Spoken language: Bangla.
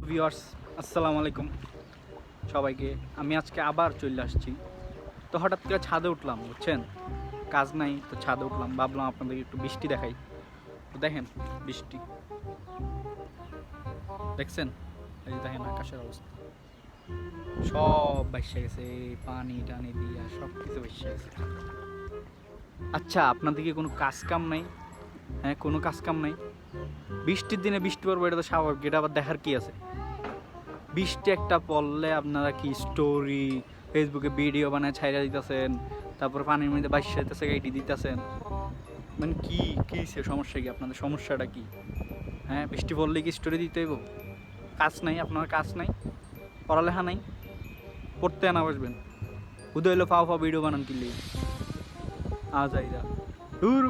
ভিউয়ার্স, আসসালামু আলাইকুম সবাইকে। আমি আজকে আবার চলে আসছি। তো হঠাৎ করে ছাদে উঠলাম, বুঝছেন, কাজ নাই, তো ছাদে উঠলাম, ভাবলাম আপনাদেরকে একটু বৃষ্টি দেখাই। তো দেখেন বৃষ্টি, দেখছেন? এই যে দেখেন আকাশের অবস্থা, সব ভাইসে গেছে, পানি টানি দিয়া সব কিছু ভাইসে গেছে। আচ্ছা, আপনাদের কি কোনো কাজ কাম নাই? হ্যাঁ, কোনো কাজ কাম নাই? বৃষ্টির দিনে বৃষ্টি পড়বে, এটা তো স্বাভাবিক, এটা আবার দেখার কি আছে? বৃষ্টি একটা পড়লে আপনারা কি স্টোরি ফেসবুকে ভিডিও বানায় ছাইড়া দিতেছেন, তারপর পানির মধ্যে বাইশ যেতেছে গাইটি দিতেছেন, মানে কি কি সমস্যা কি? আপনাদের সমস্যাটা কি? হ্যাঁ, বৃষ্টি পড়লে কি স্টোরি দিতে হইব? কাজ নাই, আপনার কাজ নাই, পড়ালেখা নাই, পড়তে না বসবেন, উদয় হইলো ফাও ফাও ভিডিও বানান কিনলে আজাইরা দূর।